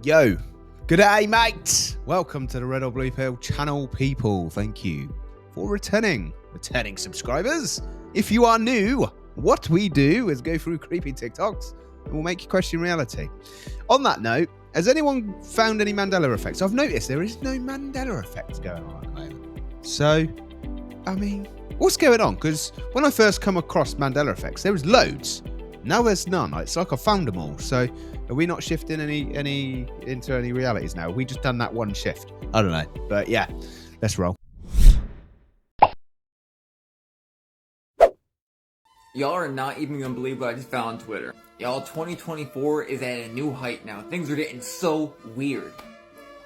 Yo, good day, mate. Welcome to the Red or Blue Pill channel, people. Thank you for returning subscribers. If you are new, what we do is go through creepy TikToks and we'll make you question reality. On that note, has anyone found any Mandela effects? I've noticed there is no Mandela effect going on at the moment. So, I mean, what's going on? Because when I first come across Mandela effects, there was loads. Now there's none. It's like I found them all. So are we not shifting any into any realities now? We just done that one shift. I don't know. But yeah, let's roll. Y'all are not even gonna believe what I just found on Twitter. Y'all, 2024 is at a new height now. Things are getting so weird.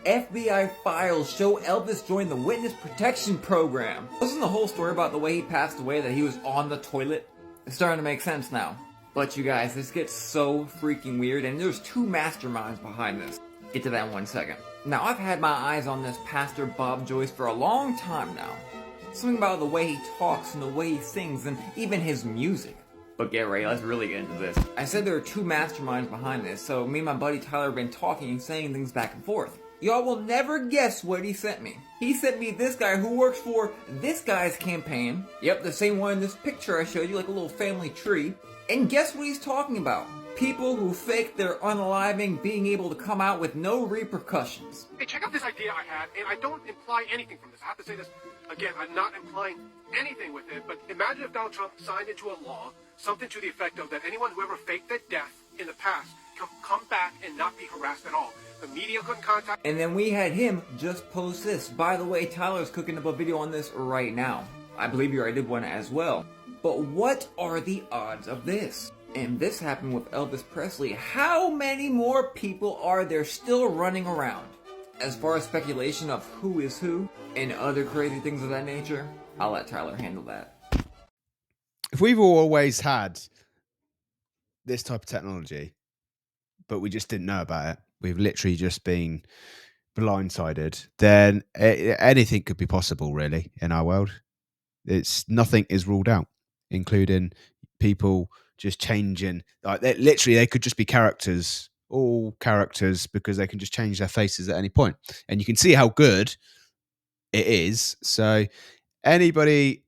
FBI files show Elvis joined the Witness Protection Program. Wasn't the whole story about the way he passed away, that he was on the toilet? It's starting to make sense now. But you guys, this gets so freaking weird, and there's two masterminds behind this. Get to that in 1 second. Now, I've had my eyes on this Pastor Bob Joyce for a long time now. Something about the way he talks and the way he sings and even his music. But get ready, let's really get into this. I said there are two masterminds behind this, so me and my buddy Tyler have been talking and saying things back and forth. Y'all will never guess what he sent me. He sent me this guy who works for this guy's campaign. Yep, the same one in this picture I showed you, like a little family tree. And guess what he's talking about? People who fake their unaliving being able to come out with no repercussions. Hey, check out this idea I had, and I don't imply anything from this. I have to say this again, I'm not implying anything with it, but imagine if Donald Trump signed into a law something to the effect of that anyone who ever faked their death in the past can come back and not be harassed at all. The media couldn't contact. And then we had him just post this. By the way, Tyler's cooking up a video on this right now. I believe you already did one as well. But what are the odds of this? And this happened with Elvis Presley. How many more people are there still running around? As far as speculation of who is who and other crazy things of that nature, I'll let Tyler handle that. If we've always had this type of technology, but we just didn't know about it, we've literally just been blindsided, then anything could be possible, really, in our world. Nothing is ruled out, including people just changing. Like they could just be characters, all characters, because they can just change their faces at any point, and you can see how good it is. So anybody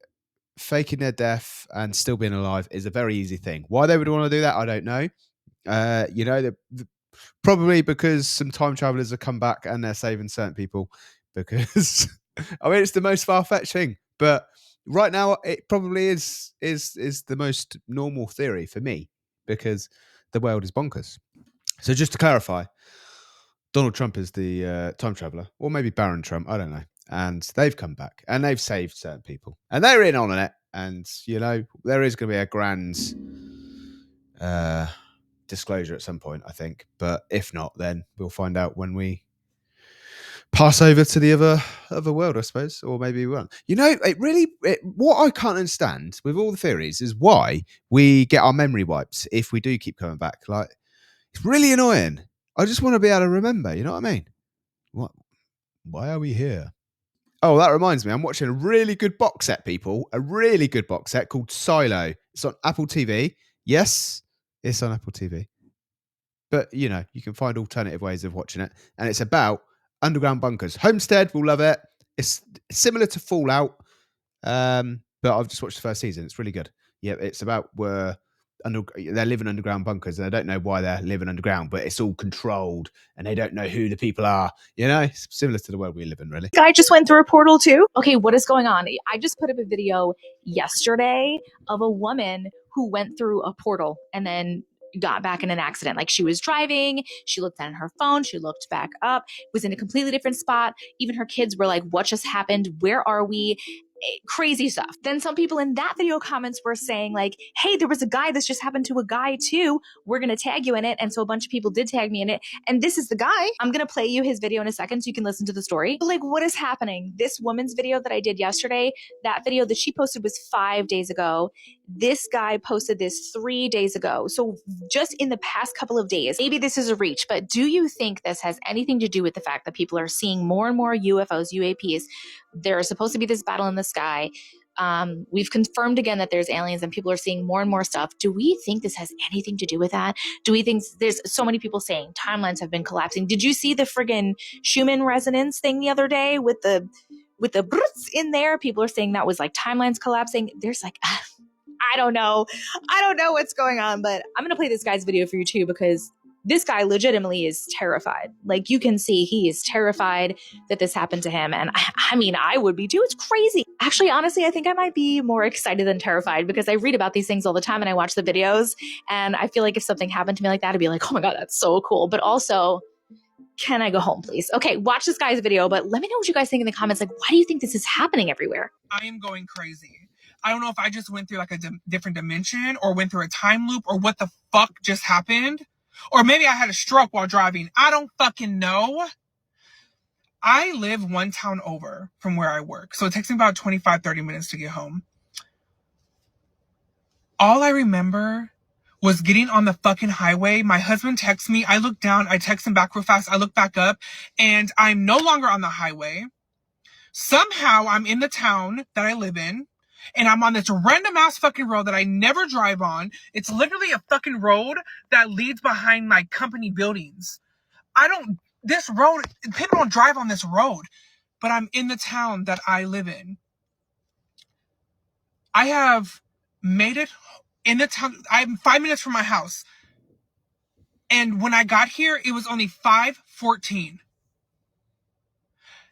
faking their death and still being alive is a very easy thing. Why they would want to do that, I don't know. Probably because some time travelers have come back and they're saving certain people. Because I mean, it's the most far-fetched thing, but right now it probably is the most normal theory for me, because the world is bonkers. So just to clarify, Donald Trump is the time traveler, or maybe Baron Trump, I don't know. And they've come back and they've saved certain people, and they're in on it. And there is going to be a grand disclosure at some point, I think. But if not, then we'll find out when we pass over to the other world, I suppose, or maybe we won't. What I can't understand with all the theories is why we get our memory wipes if we do keep coming back. Like, it's really annoying. I just want to be able to remember. You know what I mean? What? Why are we here? Oh, that reminds me. I'm watching a really good box set, people. A really good box set called Silo. It's on Apple TV. Yes, it's on Apple TV. But, you can find alternative ways of watching it. And it's about underground bunkers. Homestead will love it. It's similar to Fallout. But I've just watched the first season. It's really good. Yeah, it's about where they're living underground bunkers, and I don't know why they're living underground, but it's all controlled and they don't know who the people are. It's similar to the world we live in, really. Guy just went through a portal too. Okay, what is going on? I just put up a video yesterday of a woman who went through a portal and then got back in an accident. Like, she was driving, she looked down at her phone, she looked back up, was in a completely different spot. Even her kids were like, what just happened? Where are we? Crazy stuff. Then some people in that video comments were saying like, hey, there was a guy, this just happened to a guy too. We're going to tag you in it. And so a bunch of people did tag me in it. And this is the guy. I'm going to play you his video in a second so you can listen to the story. But like, what is happening? This woman's video that I did yesterday, that video that she posted was 5 days ago. This guy posted this 3 days ago. So just in the past couple of days, maybe this is a reach, but do you think this has anything to do with the fact that people are seeing more and more UFOs, UAPs? There's supposed to be this battle in the sky. We've confirmed again that there's aliens and people are seeing more and more stuff. Do we think this has anything to do with that? Do we think there's so many people saying timelines have been collapsing? Did you see the friggin' Schumann resonance thing the other day with the brrts in there? People are saying that was like timelines collapsing. There's like, I don't know. I don't know what's going on, but I'm going to play this guy's video for you too, because this guy legitimately is terrified. Like, you can see he is terrified that this happened to him. And I mean, I would be too. It's crazy. Actually, honestly, I think I might be more excited than terrified, because I read about these things all the time and I watch the videos. And I feel like if something happened to me like that, I'd be like, oh my God, that's so cool. But also, can I go home, please? Okay, watch this guy's video, but let me know what you guys think in the comments. Like, why do you think this is happening everywhere? I am going crazy. I don't know if I just went through like a different dimension or went through a time loop or what the fuck just happened. Or maybe I had a stroke while driving. I don't fucking know. I live one town over from where I work. So it takes me about 25, 30 minutes to get home. All I remember was getting on the fucking highway. My husband texts me. I look down. I text him back real fast. I look back up and I'm no longer on the highway. Somehow I'm in the town that I live in. And I'm on this random ass fucking road that I never drive on. It's literally a fucking road that leads behind my company buildings. This road, people don't drive on this road, but I'm in the town that I live in. I have made it in the town. I'm 5 minutes from my house. And when I got here, it was only 5:14.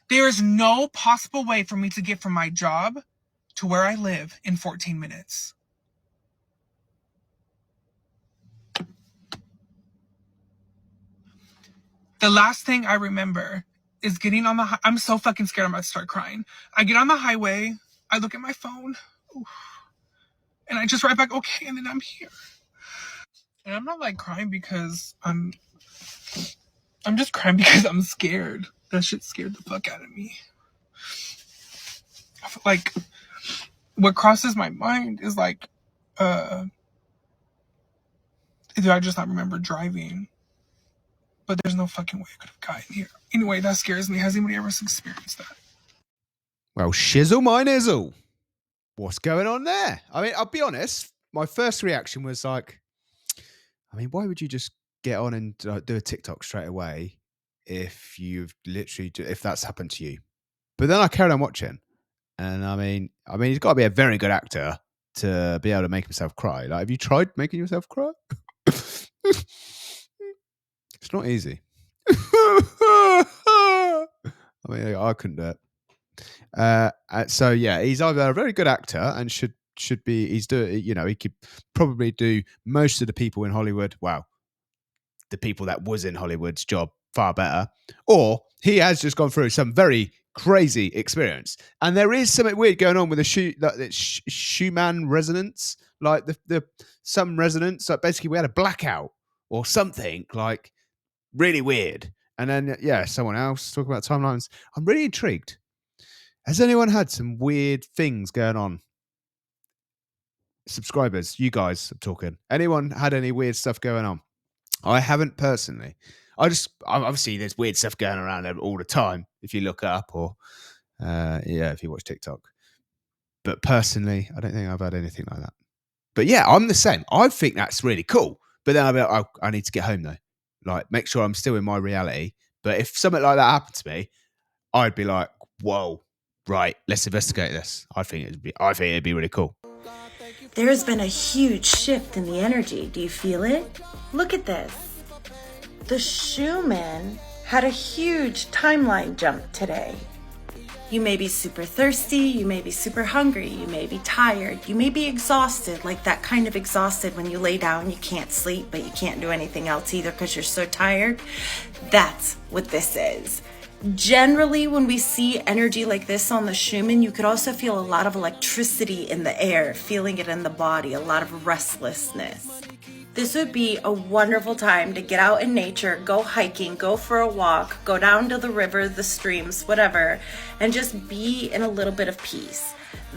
There is no possible way for me to get from my job to where I live in 14 minutes. The last thing I remember is getting on the I'm so fucking scared I'm about to start crying. I get on the highway, I look at my phone, and I just write back, okay, and then I'm here. And I'm not like crying because I'm just crying because I'm scared. That shit scared the fuck out of me. I feel like what crosses my mind is like, do I just not remember driving? But there's no fucking way I could have gotten here. Anyway, that scares me. Has anybody ever experienced that? Well, shizzle my nizzle. What's going on there? I mean, I'll be honest. My first reaction was like, I mean, why would you just get on and do a TikTok straight away if if that's happened to you? But then I carried on watching. And I mean, he's got to be a very good actor to be able to make himself cry. Like, have you tried making yourself cry? It's not easy. I mean, I couldn't do it. So yeah, he's either a very good actor and should be. He's doing. You know, he could probably do most of the people in Hollywood. Wow, the people that was in Hollywood's job far better, or he has just gone through some very crazy experience, and there is something weird going on with the Schumann resonance, like the some resonance. Like basically, we had a blackout or something like really weird. And then someone else talking about timelines. I'm really intrigued. Has anyone had some weird things going on? Subscribers, you guys, I'm talking. Anyone had any weird stuff going on? I haven't personally. Obviously there's weird stuff going around all the time if you look up or if you watch TikTok. But personally, I don't think I've had anything like that. But yeah, I'm the same. I think that's really cool. But then I'll be like, I need to get home though. Like, make sure I'm still in my reality. But if something like that happened to me, I'd be like, whoa, right, let's investigate this. I think it'd be really cool. There has been a huge shift in the energy. Do you feel it? Look at this. The Schumann had a huge timeline jump today. You may be super thirsty, you may be super hungry, you may be tired, you may be exhausted, like that kind of exhausted when you lay down, you can't sleep, but you can't do anything else either because you're so tired. That's what this is. Generally, when we see energy like this on the Schumann, you could also feel a lot of electricity in the air, feeling it in the body, a lot of restlessness. This would be a wonderful time to get out in nature, go hiking, go for a walk, go down to the river, the streams, whatever, and just be in a little bit of peace.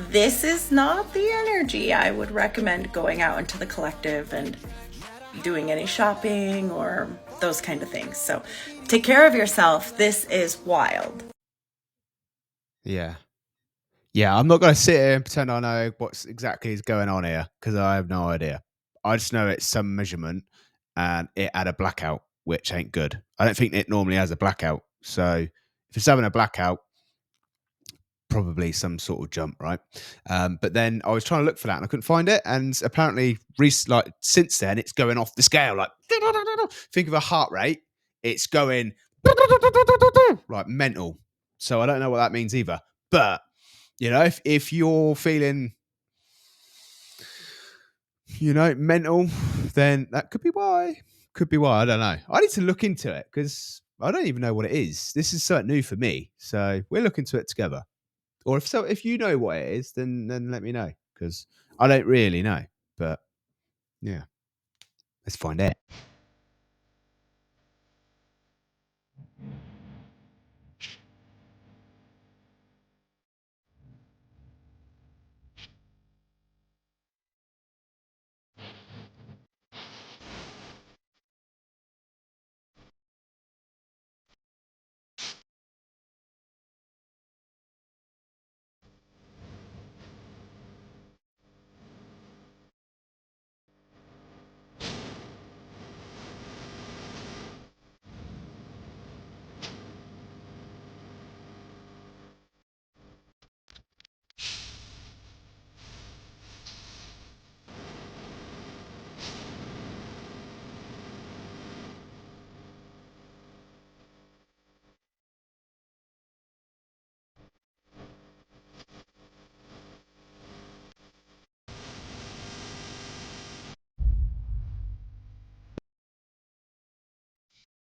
This is not the energy I would recommend going out into the collective and doing any shopping or those kind of things. So take care of yourself. This is wild. Yeah. Yeah, I'm not going to sit here and pretend I know what's exactly is going on here because I have no idea. I just know it's some measurement and it had a blackout, which ain't good. I don't think it normally has a blackout. So if it's having a blackout, probably some sort of jump, right? But then I was trying to look for that and I couldn't find it. And apparently, like since then, it's going off the scale. Like think of a heart rate, it's going like mental. So I don't know what that means either. But you know, if you're feeling, you know, mental, then that could be why. Could be why. I don't know. I need to look into it because I don't even know what it is. This is something new for me. So we'll look into it together. Or if you know what it is, then let me know because I don't really know. But yeah, let's find out.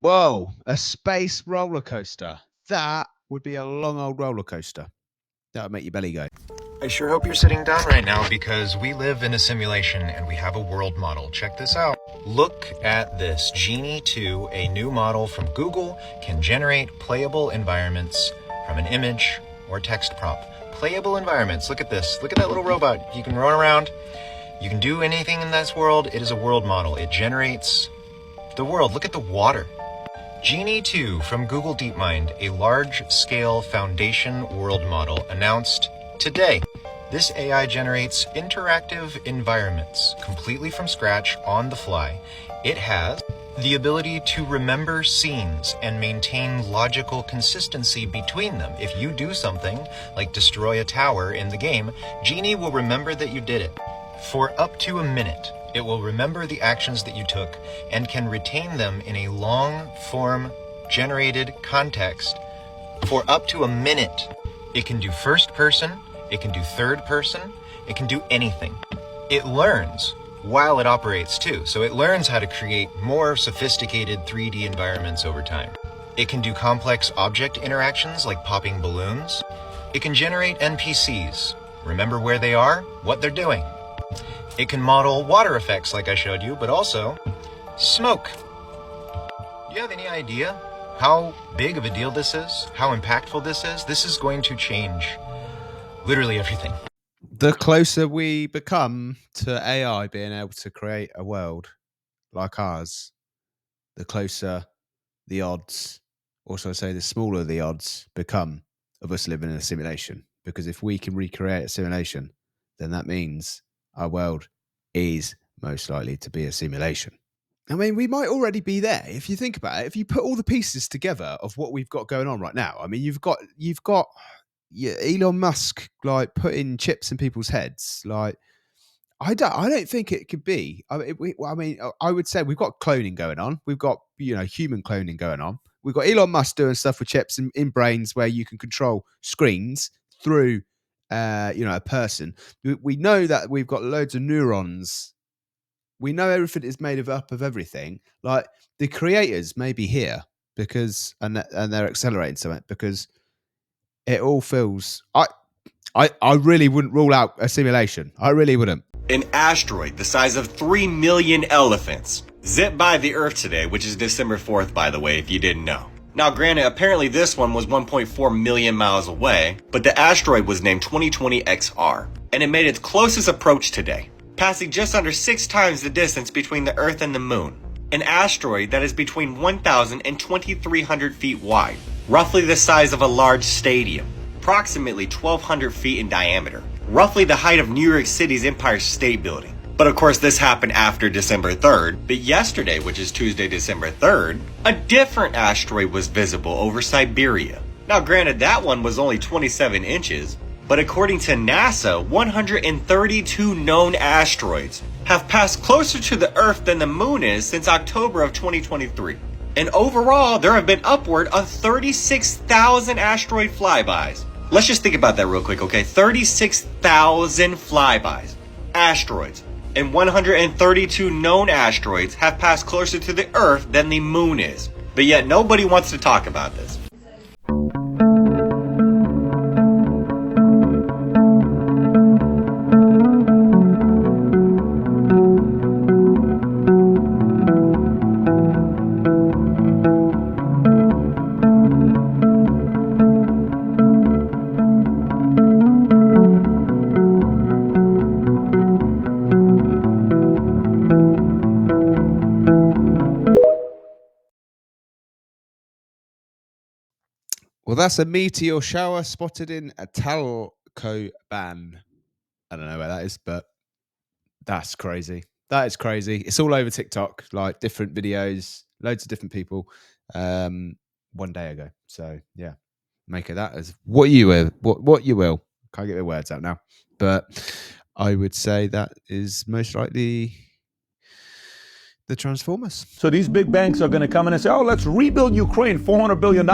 Whoa, a space roller coaster. That would be a long old roller coaster. That would make your belly go. I sure hope you're sitting down right now because we live in a simulation and we have a world model. Check this out. Look at this. Genie 2, a new model from Google, can generate playable environments from an image or text prompt. Playable environments. Look at this. Look at that little robot. You can run around. You can do anything in this world. It is a world model. It generates the world. Look at the water. Genie 2 from Google DeepMind, a large-scale foundation world model announced today. This AI generates interactive environments completely from scratch on the fly. It has the ability to remember scenes and maintain logical consistency between them. If you do something like destroy a tower in the game, Genie will remember that you did it. For up to a minute, it will remember the actions that you took and can retain them in a long-form generated context for up to a minute. It can do first person, it can do third person, it can do anything. It learns while it operates too, so it learns how to create more sophisticated 3D environments over time. It can do complex object interactions like popping balloons. It can generate NPCs, remember where they are, what they're doing. It can model water effects like I showed you, but also smoke. Do you have any idea how big of a deal this is? How impactful this is? This is going to change literally everything. The closer we become to AI being able to create a world like ours, the closer the odds, also say the smaller the odds become of us living in a simulation. Because if we can recreate a simulation, then that means our world is most likely to be a simulation. I mean, we might already be there if you think about it. If you put all the pieces together of what we've got going on right now, I mean, you've got Elon Musk like putting chips in people's heads. Like, I don't think it could be. I mean, I would say we've got cloning going on. We've got human cloning going on. We've got Elon Musk doing stuff with chips in brains where you can control screens through a person. We know that we've got loads of neurons. We know everything is made up of everything. Like the creators may be here because and they're accelerating something because it all feels. I really wouldn't rule out a simulation. I really wouldn't. An asteroid the size of 3 million elephants zipped by the Earth today, which is December 4th, by the way, if you didn't know. Now, granted, apparently this one was 1.4 million miles away, but the asteroid was named 2020 XR, and it made its closest approach today, passing just under 6 times the distance between the Earth and the Moon. An asteroid that is between 1,000 and 2,300 feet wide, roughly the size of a large stadium. approximately 1,200 feet in diameter, roughly the height of New York City's Empire State Building. But of course, this happened after December 3rd. But yesterday, which is Tuesday, December 3rd, a different asteroid was visible over Siberia. Now, granted, that one was only 27 inches, but according to NASA, 132 known asteroids have passed closer to the Earth than the Moon is since October of 2023. And overall, there have been upward of 36,000 asteroid flybys. Let's just think about that real quick, okay? 36,000 flybys, asteroids, and 132 known asteroids have passed closer to the Earth than the Moon is. But yet nobody wants to talk about this. Well, that's a meteor shower spotted in Talocan. I don't know where that is, but that's crazy. That is crazy. It's all over TikTok, like different videos, loads of different people. 1 day ago. So yeah, make of that as what you will. What you will. Can't get the words out now, but I would say that is most likely the Transformers. So these big banks are going to come in and say, oh, let's rebuild Ukraine, $400 billion.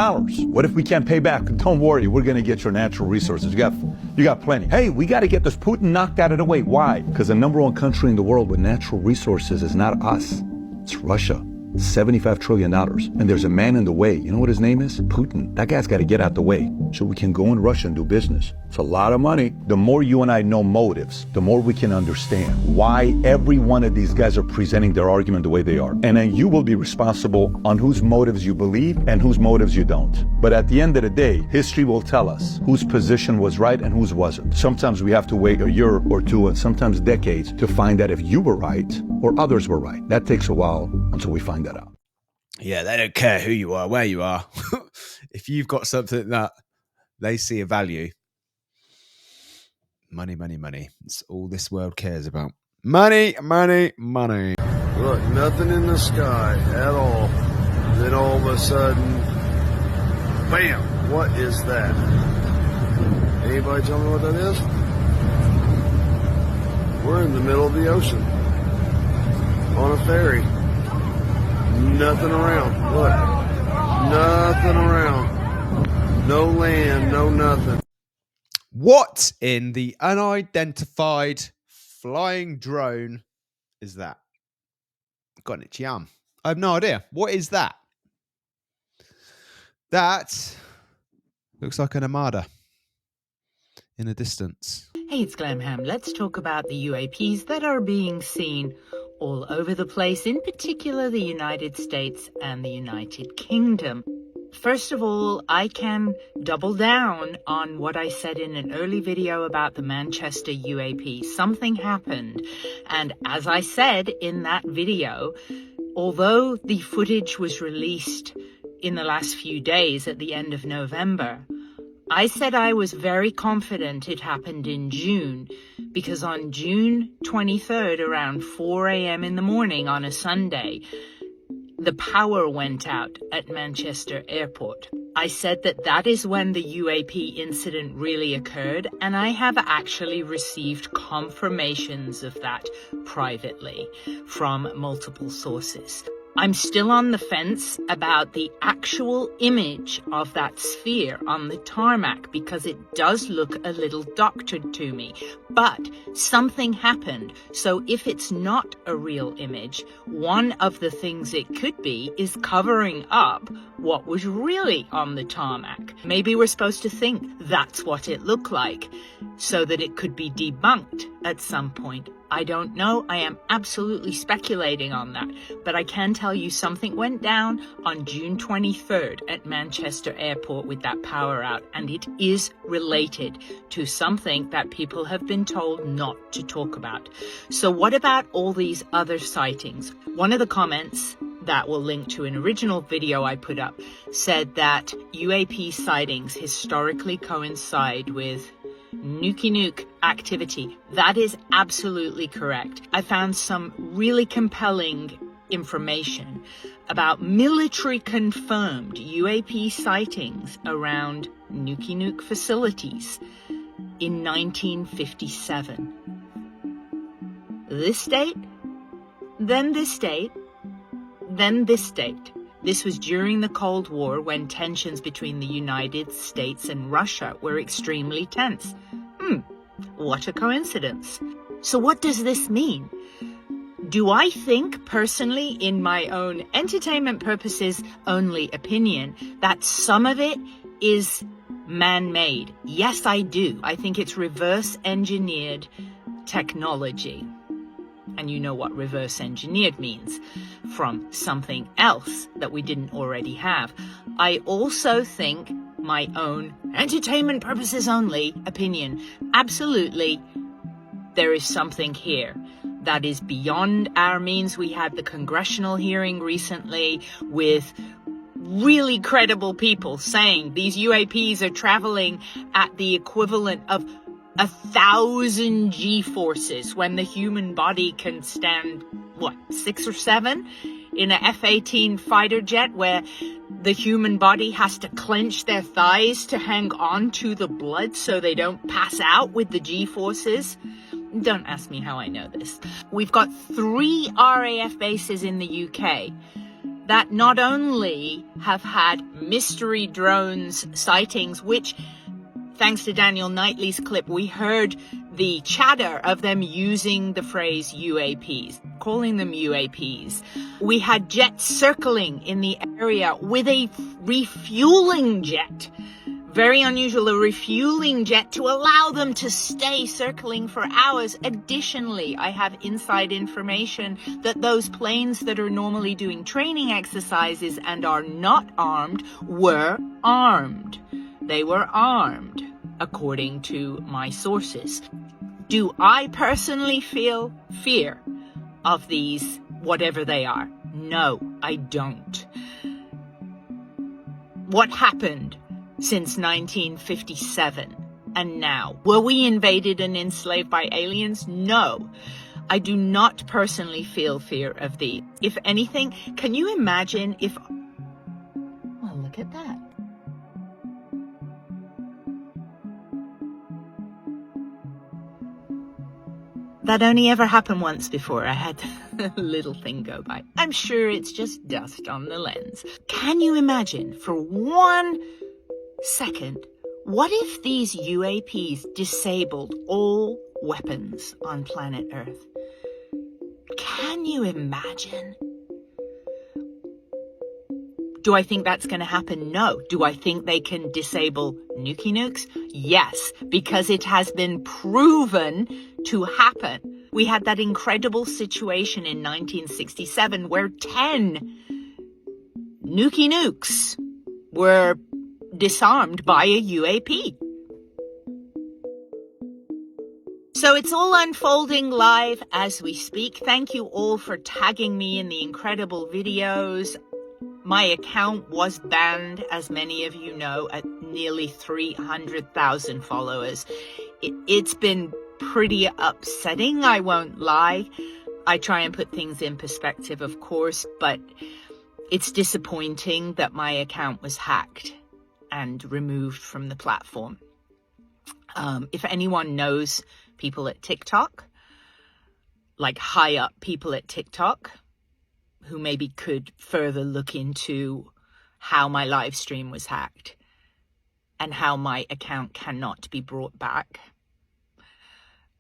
What if we can't pay back? Don't worry, we're going to get your natural resources. You got plenty. Hey, we got to get this Putin knocked out of the way. Why? Because the number one country in the world with natural resources is not us. It's Russia. $75 trillion. And there's a man in the way. You know what his name is? Putin. That guy's got to get out the way so we can go in Russia and do business. It's a lot of money. The more you and I know motives, the more we can understand why every one of these guys are presenting their argument the way they are. And then you will be responsible on whose motives you believe and whose motives you don't. But at the end of the day, history will tell us whose position was right and whose wasn't. Sometimes we have to wait a year or two and sometimes decades to find out if you were right or others were right. That takes a while until we find that out. Yeah, they don't care who you are, where you are. If you've got something that they see a value, money, money, money. It's all this world cares about. Money, money, money. Look, nothing in the sky at all. Then all of a sudden, bam, what is that? Anybody tell me what that is? We're in the middle of the ocean on a ferry. Nothing around. Look. Nothing around. No land, no nothing. What in the unidentified flying drone is that? Got an itchy arm. I have no idea. What is that? That looks like an armada in the distance. Hey, it's Glamham. Let's talk about the UAPs that are being seen all over the place, in particular the United States and the United Kingdom. First of all, I can double down on what I said in an early video about the Manchester UAP. Something happened, and as I said in that video, although the footage was released in the last few days at the end of November, I said I was very confident it happened in June, because on June 23rd, around 4 a.m. in the morning on a Sunday, the power went out at Manchester Airport. I said that that is when the UAP incident really occurred, and I have actually received confirmations of that privately from multiple sources. I'm still on the fence about the actual image of that sphere on the tarmac because it does look a little doctored to me. But something happened. So if it's not a real image, one of the things it could be is covering up what was really on the tarmac. Maybe we're supposed to think that's what it looked like so that it could be debunked at some point. I don't know. I am absolutely speculating on that. But I can tell you something went down on June 23rd at Manchester Airport with that power out. And it is related to something that people have been told not to talk about. So what about all these other sightings? One of the comments that will link to an original video I put up, said that UAP sightings historically coincide with nuke activity. That is absolutely correct. I found some really compelling information about military confirmed UAP sightings around nuke facilities in 1957. This date, then this date, then this date. This was during the Cold War, when tensions between the United States and Russia were extremely tense. What a coincidence. So what does this mean? Do I think personally, in my own entertainment purposes only opinion, that some of it is man-made? Yes, I do. I think it's reverse engineered technology. And you know what reverse engineered means, from something else that we didn't already have. I also think, my own entertainment purposes only opinion, absolutely there is something here that is beyond our means. We had the congressional hearing recently with really credible people saying these UAPs are traveling at the equivalent of 1,000 G-forces when the human body can stand, 6 or 7? In a F-18 fighter jet, where the human body has to clench their thighs to hang on to the blood so they don't pass out with the G-forces. Don't ask me how I know this. We've got 3 RAF bases in the UK that not only have had mystery drones sightings, which, thanks to Daniel Knightley's clip, we heard the chatter of them using the phrase UAPs, calling them UAPs. We had jets circling in the area with a refueling jet. Very unusual, a refueling jet to allow them to stay circling for hours. Additionally, I have inside information that those planes that are normally doing training exercises and are not armed were armed. They were armed, according to my sources. Do I personally feel fear of these, whatever they are? No, I don't. What happened since 1957 and now? Were we invaded and enslaved by aliens? No. I do not personally feel fear of these. If anything, can you imagine if... Oh, look at that. That only ever happened once before. I had a little thing go by. I'm sure it's just dust on the lens. Can you imagine for 1 second, what if these UAPs disabled all weapons on planet Earth? Can you imagine? Do I think that's going to happen? No. Do I think they can disable nukes? Yes, because it has been proven to happen. We had that incredible situation in 1967 where 10 nukes were disarmed by a UAP. So it's all unfolding live as we speak. Thank you all for tagging me in the incredible videos. My account was banned, as many of you know, at nearly 300,000 followers. It's been pretty upsetting, I won't lie. I try and put things in perspective, of course, but it's disappointing that my account was hacked and removed from the platform. If anyone knows people at TikTok, like high up people at TikTok, who maybe could further look into how my live stream was hacked and how my account cannot be brought back,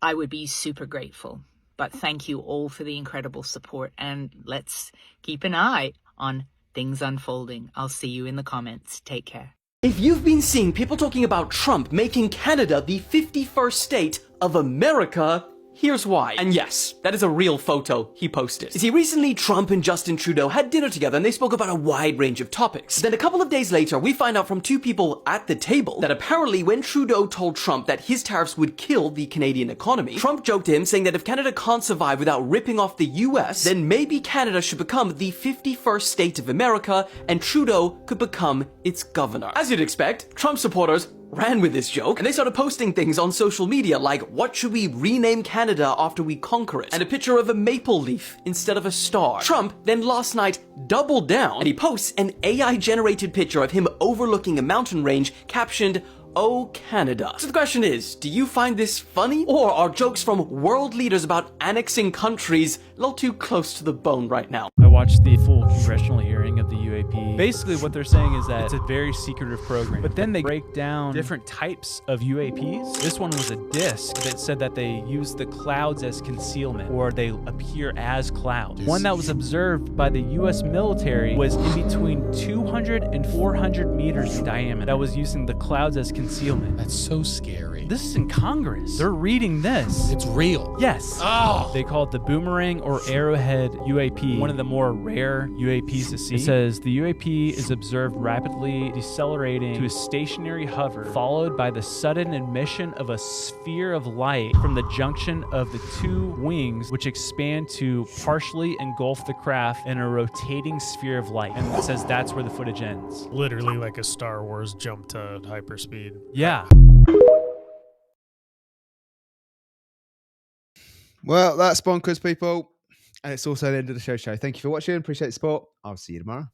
I would be super grateful. But thank you all for the incredible support, and let's keep an eye on things unfolding. I'll see you in the comments. Take care. If you've been seeing people talking about Trump making Canada the 51st state of America, Here's why. And yes, that is a real photo he posted. You see, recently Trump and Justin Trudeau had dinner together and they spoke about a wide range of topics. Then a couple of days later, we find out from two people at the table that apparently when Trudeau told Trump that his tariffs would kill the Canadian economy, Trump joked to him saying that if Canada can't survive without ripping off the US, then maybe Canada should become the 51st state of America and Trudeau could become its governor. As you'd expect, Trump supporters ran with this joke, and they started posting things on social media like, what should we rename Canada after we conquer it? And a picture of a maple leaf instead of a star. Trump then last night doubled down, and he posts an AI-generated picture of him overlooking a mountain range captioned, "Oh, Canada." So the question is, do you find this funny? Or are jokes from world leaders about annexing countries a little too close to the bone right now? I watched the full congressional hearing of the UAP. Basically, what they're saying is that it's a very secretive program, but then they break down different types of UAPs. This one was a disc that said that they use the clouds as concealment, or they appear as clouds. One that was observed by the US military was in between 200 and 400 meters in diameter that was using the clouds as concealment. That's so scary. This is in Congress. They're reading this. It's real. Yes. Oh. They call it the Boomerang or Arrowhead UAP, one of the more rare UAPs to see. It says the UAP is observed rapidly decelerating to a stationary hover, followed by the sudden emission of a sphere of light from the junction of the two wings, which expand to partially engulf the craft in a rotating sphere of light. And it says that's where the footage ends. Literally like a Star Wars jump to hyperspeed. Yeah. Well, that's bonkers, people. And it's also the end of the show. Thank you for watching. Appreciate the support. I'll see you tomorrow.